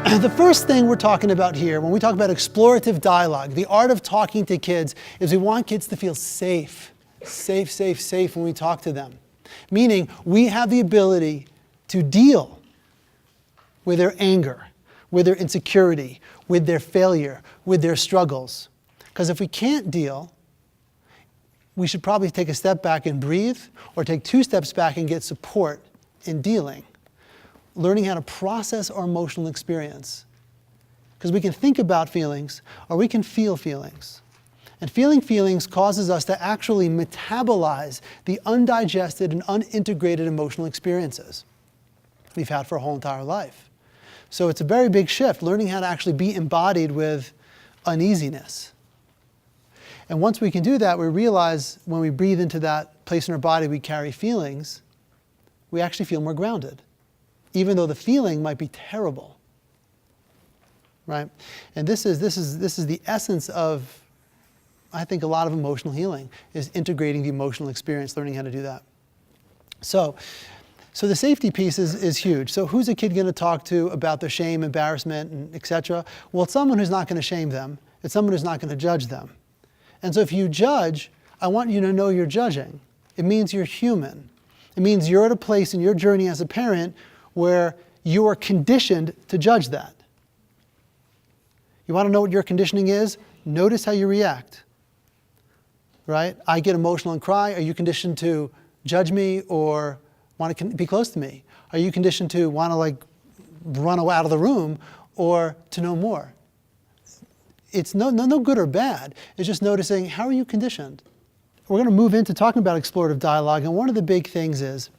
The first thing we're talking about here, when we talk about explorative dialogue, the art of talking to kids, is we want kids to feel safe. Safe, safe, safe when we talk to them. Meaning, we have the ability to deal with their anger, with their insecurity, with their failure, with their struggles. Because if we can't deal, we should probably take a step back and breathe, or take 2 steps back and get support in dealing. Learning how to process our emotional experience. Because we can think about feelings, or we can feel feelings. And feeling feelings causes us to actually metabolize the undigested and unintegrated emotional experiences we've had for a whole entire life. So it's a very big shift, learning how to actually be embodied with uneasiness. And once we can do that, we realize when we breathe into that place in our body we carry feelings, we actually feel more grounded, even though the feeling might be terrible, right? And this is the essence of, I think, a lot of emotional healing, is integrating the emotional experience, learning how to do that. So the safety piece is huge. So who's a kid going to talk to about their shame, embarrassment, and et cetera? Well, it's someone who's not going to shame them. It's someone who's not going to judge them. And so if you judge, I want you to know you're judging. It means you're human. It means you're at a place in your journey as a parent where you are conditioned to judge that. You want to know what your conditioning is? Notice how you react. Right? I get emotional and cry. Are you conditioned to judge me or want to be close to me? Are you conditioned to want to run out of the room or to know more? It's no good or bad. It's just noticing, how are you conditioned? We're going to move into talking about explorative dialogue, and one of the big things is,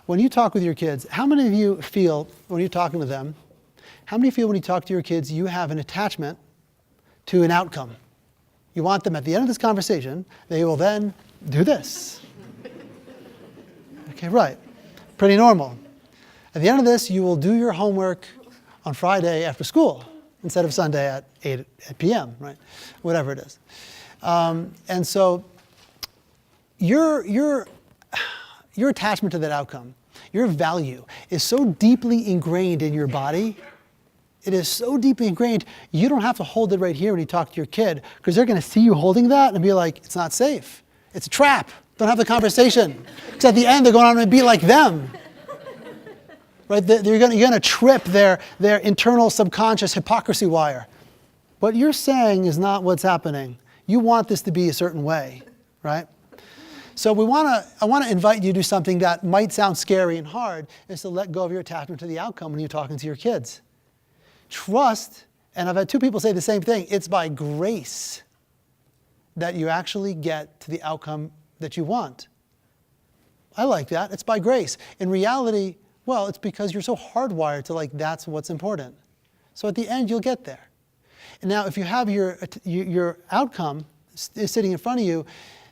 when you talk with your kids, how many of you feel, when you're talking to them, how many feel when you talk to your kids you have an attachment to an outcome? You want them at the end of this conversation, they will then do this. Okay, right. Pretty normal. At the end of this, you will do your homework on Friday after school instead of Sunday at 8 p.m., right? Whatever it is. And so your attachment to that outcome, your value, is so deeply ingrained in your body. It is so deeply ingrained, you don't have to hold it right here when you talk to your kid, because they're going to see you holding that and be like, it's not safe. It's a trap. Don't have the conversation. Because at the end, they're going on to be like them. Right? You're going to trip their internal subconscious hypocrisy wire. What you're saying is not what's happening. You want this to be a certain way, right? So I want to invite you to do something that might sound scary and hard, is to let go of your attachment to the outcome when you're talking to your kids. Trust, and I've had 2 people say the same thing, it's by grace that you actually get to the outcome that you want. I like that. It's by grace. In reality, well, it's because you're so hardwired to that's what's important. So at the end, you'll get there. And now if you have your outcome is sitting in front of you,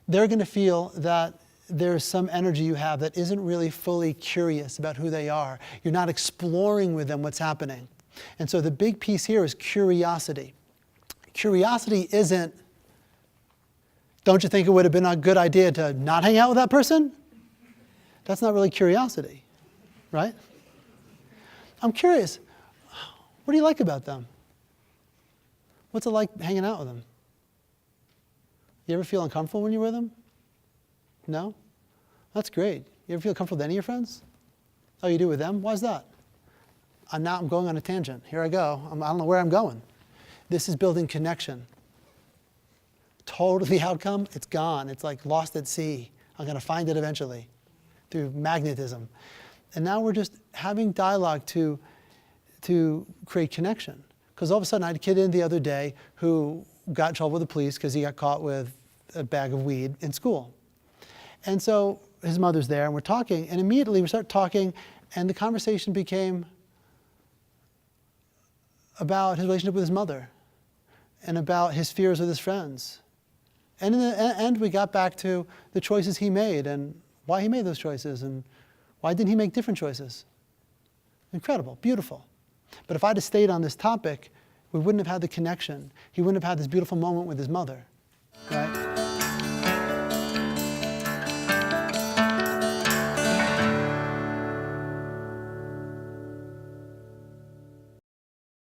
they're going to feel that there's some energy you have that isn't really fully curious about who they are. You're not exploring with them what's happening. And so the big piece here is curiosity. Curiosity isn't, don't you think it would have been a good idea to not hang out with that person? That's not really curiosity, right? I'm curious, what do you like about them? What's it like hanging out with them? You ever feel uncomfortable when you're with them? No? That's great. You ever feel comfortable with any of your friends? Oh, you do with them? Why is that? I'm going on a tangent. Here I go. I don't know where I'm going. This is building connection. Totally outcome, it's gone. It's like lost at sea. I'm going to find it eventually through magnetism. And now we're just having dialogue to create connection. Because all of a sudden I had a kid in the other day who got in trouble with the police because he got caught with a bag of weed in school. And so his mother's there and we're talking, and immediately we start talking, and the conversation became about his relationship with his mother and about his fears with his friends. And in the end, we got back to the choices he made and why he made those choices and why didn't he make different choices. Incredible, beautiful. But if I'd have stayed on this topic, we wouldn't have had the connection. He wouldn't have had this beautiful moment with his mother.